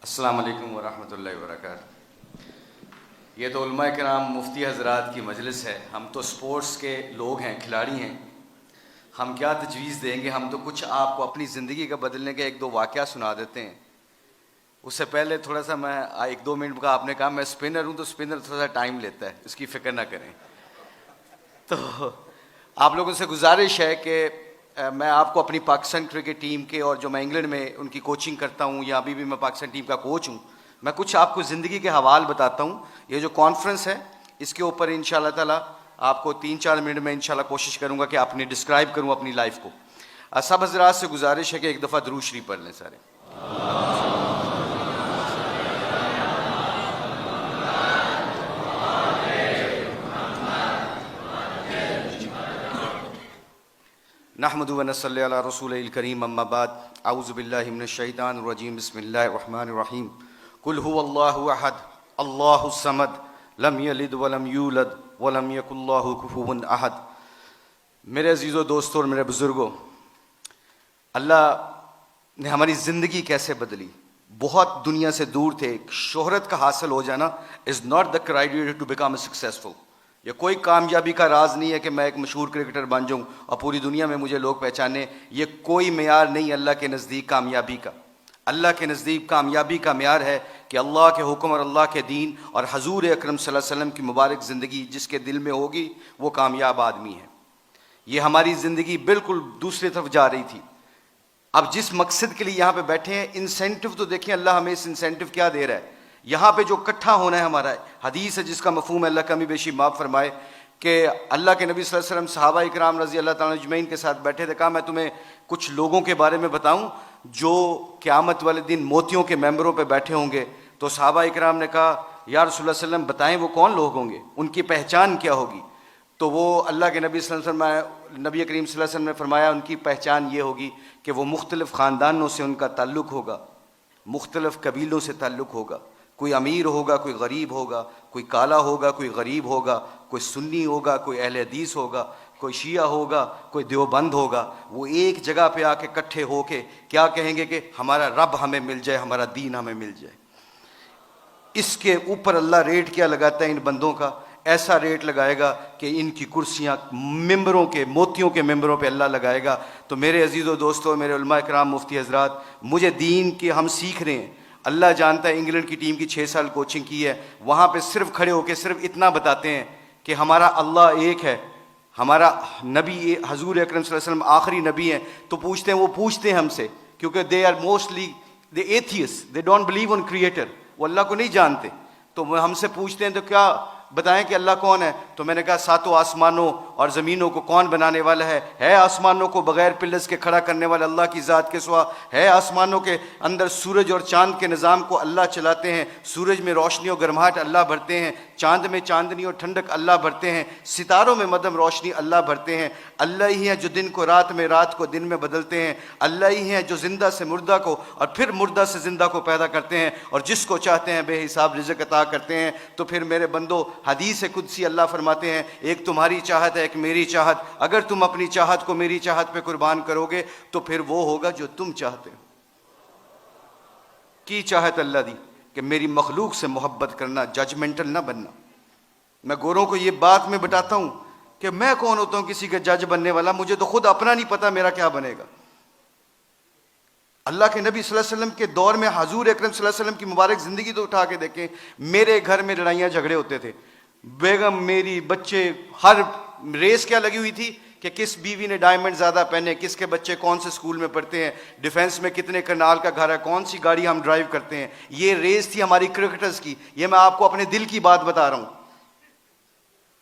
अस्सलाम वालेकुम वरहमतुल्लाहि वबरकातुहू। ये तो उलमा किराम मुफ्ती हज़रात की मजलिस है। हम तो स्पोर्ट्स के लोग हैं, खिलाड़ी हैं। हम क्या तजवीज़ देंगे। हम तो कुछ आपको अपनी ज़िंदगी का बदलने के एक दो वाक़या सुना देते हैं। उससे पहले थोड़ा सा मैं 1-2 मिनट का, आपने कहा मैं स्पिनर हूँ तो स्पिनर थोड़ा सा टाइम लेता है, इसकी फ़िक्र ना करें। तो आप लोगों से गुजारिश है कि मैं आपको अपनी पाकिस्तान क्रिकेट टीम के, और जो मैं इंग्लैंड में उनकी कोचिंग करता हूँ या अभी भी मैं पाकिस्तान टीम का कोच हूँ, मैं कुछ आपको ज़िंदगी के हवाल बताता हूँ। ये जो कॉन्फ्रेंस है इसके ऊपर इंशाल्लाह ताला आपको 3-4 मिनट में इंशाल्लाह कोशिश करूँगा कि अपनी डिस्क्राइब करूँ अपनी लाइफ को। सब हज़रात से गुजारिश है कि एक दफ़ा दुरूद शरीफ पढ़ लें सारे। नहमदु व नसल्ली अला रसूलिल करीम, अम्मा बाद, औज़ु बिल्लाहि मिनश शैतानिर रजीम, बिस्मिल्लाहिर रहमानिर रहीम। कुल हुवल्लाहु अहद, अल्लाहुस समद, लम यलिद व लम यूलद व लम यकुल लहु कुफुवन अहद। मेरे अजीज़ों, दोस्तों और मेरे बुज़ुर्गों, अल्लाह ने हमारी ज़िंदगी कैसे बदली। बहुत दुनिया से दूर थे। शोहरत का हासिल हो जाना is not the criteria to become successful. ये कोई कामयाबी का राज नहीं है कि मैं एक मशहूर क्रिकेटर बन जाऊं और पूरी दुनिया में मुझे लोग पहचाने। ये कोई मेयार नहीं अल्लाह के नज़दीक कामयाबी का। अल्लाह के नज़दीक कामयाबी का मेयार है कि अल्लाह के हुक्म और अल्लाह के दीन और हजूर अकरम सल्लल्लाहु अलैहि वसल्लम की मुबारक ज़िंदगी जिसके दिल में होगी वो कामयाब आदमी है। ये हमारी ज़िंदगी बिल्कुल दूसरी तरफ जा रही थी। अब जिस मकसद के लिए यहाँ पे बैठे हैं, इंसेंटिव तो देखिए अल्लाह हमें इस इंसेंटिव क्या दे रहा है। यहाँ पे जो इकट्ठा होना है हमारा, हदीस है जिसका मफहूम है, अल्लाह कमी बेशी माफ़ फरमाए, कि अल्लाह के नबी सल्लल्लाहु अलैहि वसल्लम सहाबा इकराम रज़ी अल्लाह ताला अजमईन के साथ बैठे थे। कहा मैं तुम्हें कुछ लोगों के बारे में बताऊँ जो क़यामत वाले दिन मोतियों के मेंबरों पर बैठे होंगे। तो सहाबा इकराम ने कहा या रसूलुल्लाह सल्लल्लाहु अलैहि वसल्लम बताएँ वो कौन लोग होंगे, उनकी पहचान क्या होगी। तो वो अल्लाह के नबी सल्लल्लाहु अलैहि वसल्लम, नबी करीम सल्लल्लाहु अलैहि वसल्लम ने फरमाया उनकी पहचान ये होगी कि वो मुख्तलिफ़ ख़ानदानों से उनका ताल्लुक़ होगा, मुख्तलिफ़ कबीलों से ताल्लुक़ होगा। कोई अमीर होगा, कोई गरीब होगा, कोई काला होगा, कोई गरीब होगा, कोई सुन्नी होगा, कोई अहले हदीस होगा, कोई शिया होगा, कोई देवबंद होगा। वो एक जगह पे आके इकट्ठे होके क्या कहेंगे कि हमारा रब हमें मिल जाए, हमारा दीन हमें मिल जाए। इसके ऊपर अल्लाह रेट क्या लगाता है इन बंदों का? ऐसा रेट लगाएगा कि इनकी कुर्सियाँ मेंबरों के, मोतियों के मेंबरों पे अल्लाह लगाएगा। तो मेरे अजीज़ों दोस्तों, मेरे उलमा इकराम, मुफ्ती हज़रात, मुझे दीन के हम सीख रहे हैं। अल्लाह जानता है, इंग्लैंड की टीम की 6 साल कोचिंग की है। वहाँ पे सिर्फ खड़े होकर सिर्फ इतना बताते हैं कि हमारा अल्लाह एक है, हमारा नबी हजूर अकरम सल्लल्लाहु अलैहि वसल्लम आखिरी नबी हैं। तो पूछते हैं, वो पूछते हैं हमसे, क्योंकि they are mostly they atheist, they don't believe on creator, वो अल्लाह को नहीं जानते। तो वो हमसे पूछते हैं तो क्या बताएं कि अल्लाह कौन है। तो मैंने कहा सातों आसमानों और ज़मीनों को कौन बनाने वाला है आसमानों को बगैर पिलर्स के खड़ा करने वाला अल्लाह की ज़ात के सिवा है। आसमानों के अंदर सूरज और चांद के निज़ाम को अल्लाह चलाते हैं। सूरज में रोशनी और गर्माहट अल्लाह भरते हैं, चांद में चांदनी और ठंडक अल्लाह भरते हैं, सितारों में मदम रोशनी अल्लाह भरते हैं। अल्लाह ही है जो दिन को रात में, रात को दिन में बदलते हैं। अल्लाह ही है जो जिंदा से मुर्दा को और फिर मुर्दा से जिंदा को पैदा करते हैं और जिसको चाहते हैं बेहिसाब रिज़्क़ अता करते हैं। तो फिर मेरे बंदो, हदीस कुदसी अल्लाह फरमाते हैं, एक तुम्हारी चाहत है, एक मेरी चाहत। अगर तुम अपनी चाहत को मेरी चाहत पे कुर्बान करोगे तो फिर वो होगा जो तुम चाहते हो। की चाहत अल्लाह दी कि मेरी मखलूक से मोहब्बत करना, जजमेंटल ना बनना। मैं गोरों को ये बात में बताता हूं कि मैं कौन होता हूं किसी का जज बनने वाला। मुझे तो खुद अपना नहीं पता मेरा क्या बनेगा। अल्लाह के नबी सल्लल्लाहु अलैहि वसल्लम के दौर में हजूर अकरम सल्लल्लाहु अलैहि वसल्लम की मुबारक जिंदगी तो उठा के देखें। मेरे घर में लड़ाइयाँ झगड़े होते थे, बेगम, मेरी, बच्चे, हर रेस क्या लगी हुई थी कि किस बीवी ने डायमंड ज़्यादा पहने, किसके बच्चे कौन से स्कूल में पढ़ते हैं, डिफेंस में कितने करनाल का घर है, कौन सी गाड़ी हम ड्राइव करते हैं। ये रेस थी हमारी क्रिकेटर्स की। ये मैं आपको अपने दिल की बात बता रहा हूँ।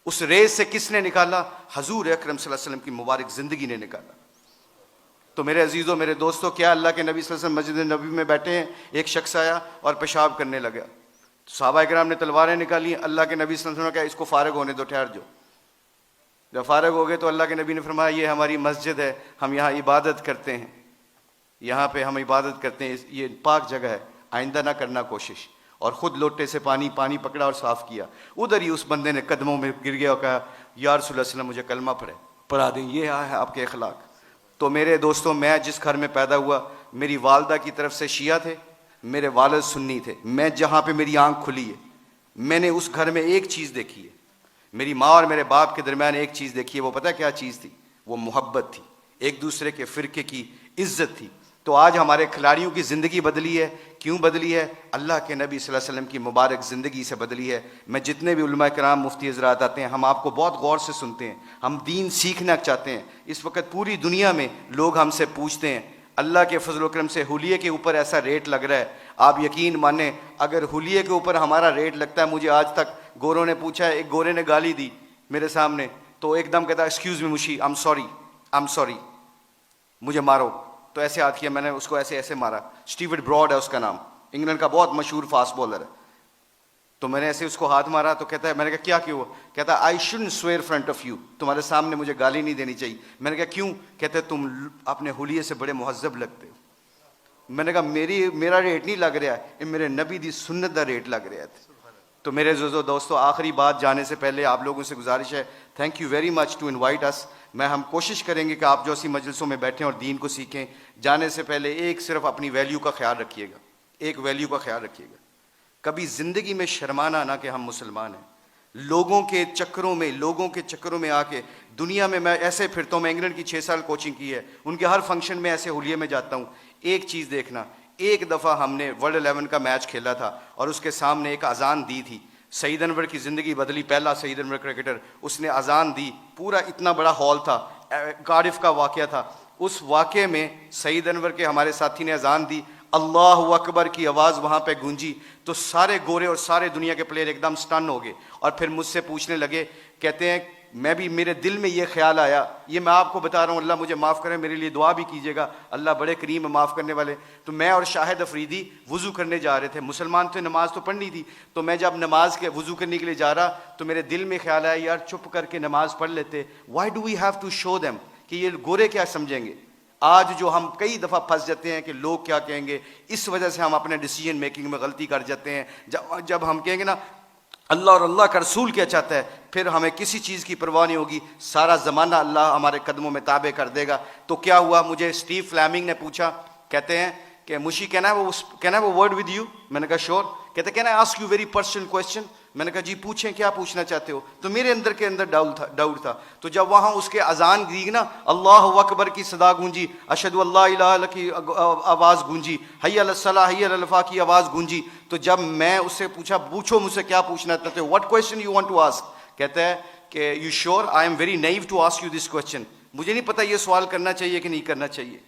उस रेस से किसने निकाला? हजूर अकरम सल्लल्लाहु अलैहि वसल्लम की मुबारक ज़िंदगी ने निकाला। तो मेरे अजीज़ों, मेरे दोस्तों, क्या अल्लाह के नबी सल्लल्लाहु अलैहि वसल्लम मस्जिद नबी में बैठे हैं, एक शख्स आया और पेशाब करने लगा। सहाबा इकराम ने तलवारें निकाली। अल्लाह के नबी सल्लल्लाहु अलैहि वसल्लम ने कहा इसको फारग होने दो, ठहर जाओ। जब फारग हो गए तो अल्लाह के नबी ने फरमाया ये हमारी मस्जिद है, हम यहाँ इबादत करते हैं, यहाँ पे हम इबादत करते हैं, ये पाक जगह है, आइंदा ना करना कोशिश। और ख़ुद लोटे से पानी पकड़ा और साफ़ किया। उधर ही उस बंदे ने कदमों में गिर गया और कहा या रसूलल्लाह सल्लल्लाहु अलैहि वसल्लम मुझे कलमा पढ़ा दें। ये है आपके अखलाक। तो मेरे दोस्तों, मैं जिस घर में पैदा हुआ, मेरी वालदा की तरफ से शिया थे मेरे वालिद सुन्नी थे, मैं जहाँ पे मेरी आंख खुली है मैंने उस घर में एक चीज़ देखी है, मेरी माँ और मेरे बाप के दरमियान एक चीज़ देखी है। वो पता है क्या चीज़ थी? वो मोहब्बत थी, एक दूसरे के फ़िरके की इज्जत थी। तो आज हमारे खिलाड़ियों की ज़िंदगी बदली है। क्यों बदली है? अल्लाह के नबी सल्लल्लाहु अलैहि वसल्लम की मुबारक ज़िंदगी से बदली है। मैं जितने भी उलमा कराम, मुफ्ती हज़रात आते हैं, हम आपको बहुत गौर से सुनते हैं, हम दीन सीखना चाहते हैं। इस वक्त पूरी दुनिया में लोग हमसे पूछते हैं, अल्लाह के फजल करम से हुलिये के ऊपर ऐसा रेट लग रहा है, आप यकीन माने अगर हुलिये के ऊपर हमारा रेट लगता है, मुझे आज तक गोरों ने पूछा है, एक गोरे ने गाली दी मेरे सामने तो एकदम कहता एक्सक्यूज़ मी मुशी, आई एम सॉरी, मुझे मारो। तो ऐसे हाथ किया, मैंने उसको ऐसे ऐसे मारा। स्टीवर्ट ब्रॉड है उसका नाम, इंग्लैंड का बहुत मशहूर फास्ट बॉलर है। तो मैंने ऐसे उसको हाथ मारा तो कहता है, मैंने कहा क्या क्यों? कहता I shouldn't swear front of you, तुम्हारे सामने मुझे गाली नहीं देनी चाहिए। मैंने कहा क्यों? कहते तुम अपने हुलिये से बड़े मुहज्जब लगते हो। मैंने कहा मेरा रेट नहीं लग रहा है, ये मेरे नबी दी सुन्नत का रेट लग रहा है। तो मेरे दोस्तों, आखिरी बात जाने से पहले आप लोगों से गुजारिश है, thank you very much to invite us. हम कोशिश करेंगे कि आप जो सी मजलिसों में बैठें और दीन को सीखें। जाने से पहले एक सिर्फ अपनी वैल्यू का ख्याल रखिएगा, एक वैल्यू का ख्याल रखिएगा, कभी ज़िंदगी में शर्माना ना कि हम मुसलमान हैं। लोगों के चक्करों में आके दुनिया में मैं ऐसे फिरता हूँ। मैं इंग्लैंड की 6 साल कोचिंग की है, उनके हर फंक्शन में ऐसे हुलिये में जाता हूँ। एक चीज़ देखना, एक दफ़ा हमने वर्ल्ड 11 का मैच खेला था और उसके सामने एक अजान दी थी। सईद अनवर की ज़िंदगी बदली, पहला सईद अनवर क्रिकेटर, उसने अजान दी, पूरा इतना बड़ा हॉल था, कार्डिफ का वाक़या था। उस वाक़े में सईद अनवर के हमारे साथी ने अजान दी, अल्लाहु अकबर की आवाज़ वहाँ पे गूंजी, तो सारे गोरे और सारे दुनिया के प्लेयर एकदम स्टन हो गए और फिर मुझसे पूछने लगे, कहते हैं मैं भी, मेरे दिल में ये ख्याल आया, ये मैं आपको बता रहा हूँ, अल्लाह मुझे माफ़ करें, मेरे लिए दुआ भी कीजिएगा, अल्लाह बड़े करीम है माफ़ करने वाले। तो मैं और शाहिद अफरीदी वज़ू करने जा रहे थे, मुसलमान थे, नमाज तो पढ़नी थी। तो मैं जब नमाज के वज़ू करने के लिए जा रहा तो मेरे दिल में ख्याल आया, यार चुप करके नमाज पढ़ लेते, why do we have to show them कि ये गोरे क्या समझेंगे। आज जो हम कई दफ़ा फंस जाते हैं कि लोग क्या कहेंगे, इस वजह से हम अपने डिसीजन मेकिंग में गलती कर जाते हैं। जब हम कहेंगे ना अल्लाह और अल्लाह का रसूल क्या चाहता है, फिर हमें किसी चीज़ की परवाह नहीं होगी, सारा ज़माना अल्लाह हमारे कदमों में ताबे कर देगा। तो क्या हुआ, मुझे स्टीव फ्लेमिंग ने पूछा, कहते हैं कि मुशी कहना है वो वर्ड विद यू। मैंने कहा श्योर। कहते can I ask you very personal question. मैंने कहा जी पूछें, क्या पूछना चाहते हो। तो मेरे अंदर के अंदर डाउट था। तो जब वहाँ उसके अजान दी ना, अल्लाह अकबर की सदा गूंजी, अशहदु अल्ला इलाहा इल्लल्लाह की आवाज़ गूंजी, हय्या अलस सलाह हय्या अलल फलाह की आवाज़ गूंजी। तो जब मैं उससे पूछा, पूछो मुझसे क्या पूछना चाहते हो, what question you want to ask. कहता है कि you sure, I am very naive to ask you this question, मुझे नहीं पता ये सवाल करना चाहिए कि नहीं करना चाहिए।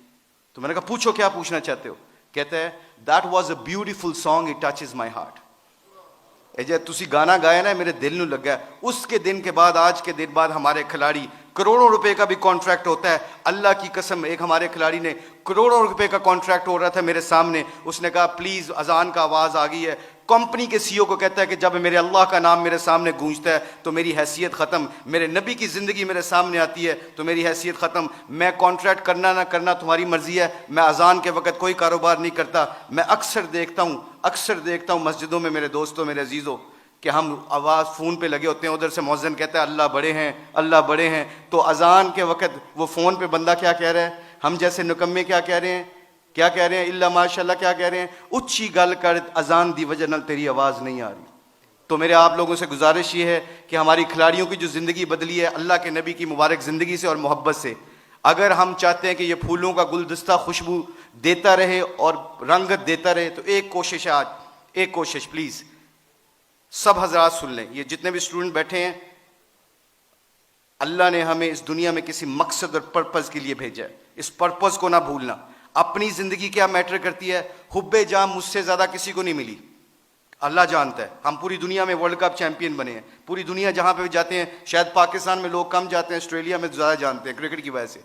तो मैंने कहा पूछो क्या पूछना चाहते हो। कहता है that was a beautiful song, it touches my heart. जे तुसी गाना गाया ना, मेरे दिल में लगा। उसके दिन के बाद, आज के दिन बाद हमारे खिलाड़ी, करोड़ों रुपए का भी कॉन्ट्रैक्ट होता है। अल्लाह की कसम, एक हमारे खिलाड़ी ने करोड़ों रुपए का कॉन्ट्रैक्ट हो रहा था मेरे सामने, उसने कहा प्लीज अजान का आवाज़ आ गई है। कंपनी के सीईओ को कहता है कि जब मेरे अल्लाह का नाम मेरे सामने गूंजता है तो मेरी हैसियत ख़त्म, मेरे नबी की ज़िंदगी मेरे सामने आती है तो मेरी हैसियत ख़त्म। मैं कॉन्ट्रैक्ट करना ना करना तुम्हारी मर्ज़ी है, मैं अजान के वक्त कोई कारोबार नहीं करता। मैं अक्सर देखता हूँ मस्जिदों में मेरे दोस्तों, मेरे अजीज़ों, कि हम आवाज़ फ़ोन पे लगे होते हैं, उधर से मौज़िन कहता है अल्लाह बड़े हैं, अल्लाह बड़े हैं। तो अजान के वक्त वो फ़ोन पे बंदा क्या कह रहा है, हम जैसे निकम्मे क्या कह रहे हैं, इल्ला माशाल्लाह क्या कह रहे हैं, उच्ची गल कर अजान दी वजह नाल तेरी आवाज़ नहीं आ रही। तो मेरे आप लोगों से गुजारिश ये है कि हमारी खिलाड़ियों की जो ज़िंदगी बदली है अल्लाह के नबी की मुबारक ज़िंदगी से और मोहब्बत से, अगर हम चाहते हैं कि ये फूलों का गुलदस्ता खुशबू देता रहे और रंगत देता रहे, तो एक कोशिश है आज, एक कोशिश प्लीज़ सब हजरात सुन लें, ये जितने भी स्टूडेंट बैठे हैं, अल्लाह ने हमें इस दुनिया में किसी मकसद और पर्पज़ के लिए भेजा है। इस पर्पज़ को ना भूलना। अपनी ज़िंदगी क्या मैटर करती है, हुब्बे जाम मुझसे ज़्यादा किसी को नहीं मिली, अल्लाह जानता है। हम पूरी दुनिया में वर्ल्ड कप चैंपियन बने हैं, पूरी दुनिया जहाँ पे भी जाते हैं, शायद पाकिस्तान में लोग कम जाते हैं, ऑस्ट्रेलिया में ज़्यादा जानते हैं क्रिकेट की वजह से।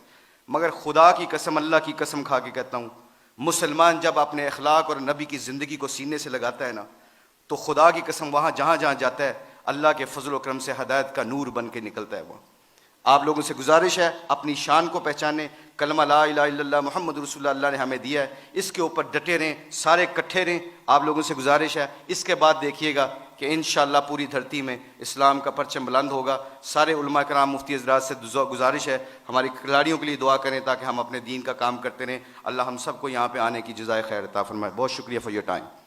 मगर खुदा की कसम, अल्लाह की कसम खा के कहता हूँ, मुसलमान जब अपने अखलाक और नबी की ज़िंदगी को सीने से लगाता है ना, तो खुदा की कसम वहाँ जहाँ जहाँ जाता है अल्लाह के फजल व करम से हदायत का नूर बन के निकलता है। वो आप लोगों से गुजारिश है, अपनी शान को पहचानें। कलमा ला इलाहा इल्लल्लाह मुहम्मद रसूलुल्लाह अल्लाह ने हमें दिया है, इसके ऊपर डटे रहें, सारे इकट्ठे रहें। आप लोगों से गुजारिश है, इसके बाद देखिएगा कि इंशाअल्लाह पूरी धरती में इस्लाम का परचम बुलंद होगा। सारे उलमा कराम, मुफ्ती हज़रात से गुजारिश है, हमारे खिलाड़ियों के लिए दुआ करें ताकि हम अपने दीन का काम करते रहें। अल्लाह हम सबको यहाँ पे आने की जज़ाए खैर अता फरमाए। बहुत शुक्रिया फॉर योर टाइम।